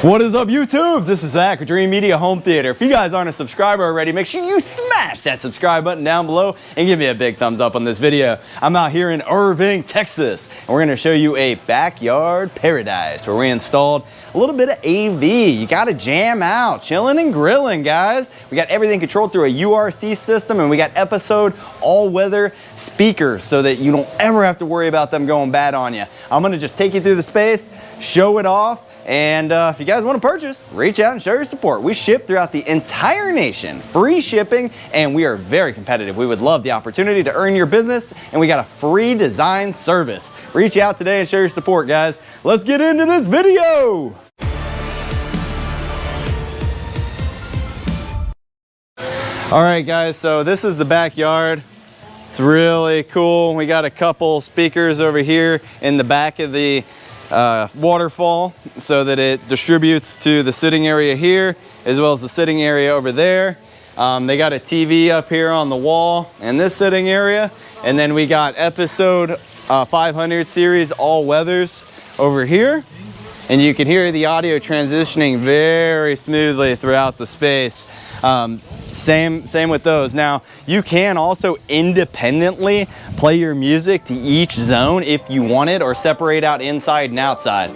What is up, YouTube? This is Zach with Dreamedia Home Theater. If you guys aren't a subscriber already, make sure you smash that subscribe button down below and give me a big thumbs up on this video. I'm out here in Irving, Texas, and we're gonna show you a backyard paradise where we installed a little bit of AV. You gotta jam out, chilling and grilling, guys. We got everything controlled through a URC system, and we got episode all-weather speakers so that you don't ever have to worry about them going bad on you. I'm gonna just take you through the space, show it off, and if you guys want to purchase, reach out and show your support. We ship throughout the entire nation, free shipping, and we are very competitive. We would love the opportunity to earn your business, and we got a free design service. Reach out today and show your support, guys. Let's get into this video. All right, guys, so this is the backyard. It's really cool. We got a couple speakers over here in the back of the waterfall so that it distributes to the sitting area here as well as the sitting area over there. They got a TV up here on the wall in this sitting area, and then we got episode 500 series all weathers over here, and you can hear the audio transitioning very smoothly throughout the space. Same with those. Now, you can also independently play your music to each zone if you wanted, or separate out inside and outside.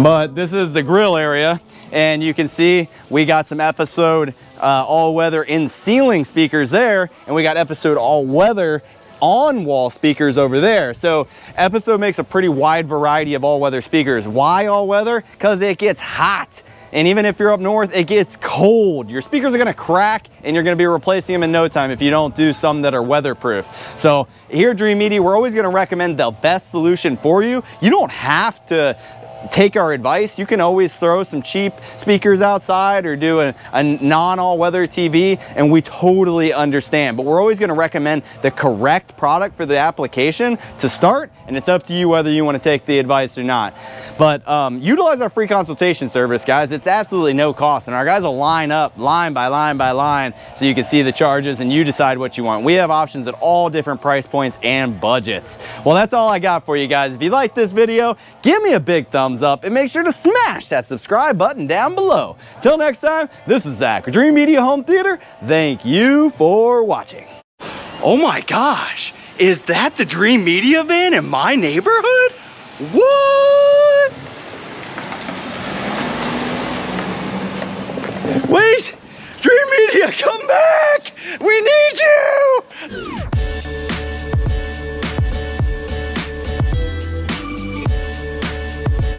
But this is the grill area, and you can see we got some episode all-weather in ceiling speakers there, and we got episode all-weather on wall speakers over there. So episode makes a pretty wide variety of all-weather speakers. Why all-weather? Because it gets hot, and even if you're up north, it gets cold. Your speakers are gonna crack, and you're gonna be replacing them in no time if you don't do some that are weatherproof. So here at Dreamedia, we're always gonna recommend the best solution for you. You don't have to take our advice. You can always throw some cheap speakers outside or do a non-all-weather TV, and we totally understand. But we're always going to recommend the correct product for the application to start, and it's up to you whether you want to take the advice or not. But utilize our free consultation service, guys. It's absolutely no cost, and our guys will line up line by line by line so you can see the charges and you decide what you want. We have options at all different price points and budgets. Well, that's all I got for you guys. If you like this video, give me a big thumbs up and make sure to smash that subscribe button down below. Till next time, this is Zach with Dreamedia Home Theater. Thank you for watching. Oh my gosh, is that the Dreamedia van in my neighborhood? What? Wait, Dreamedia, come back! We need you!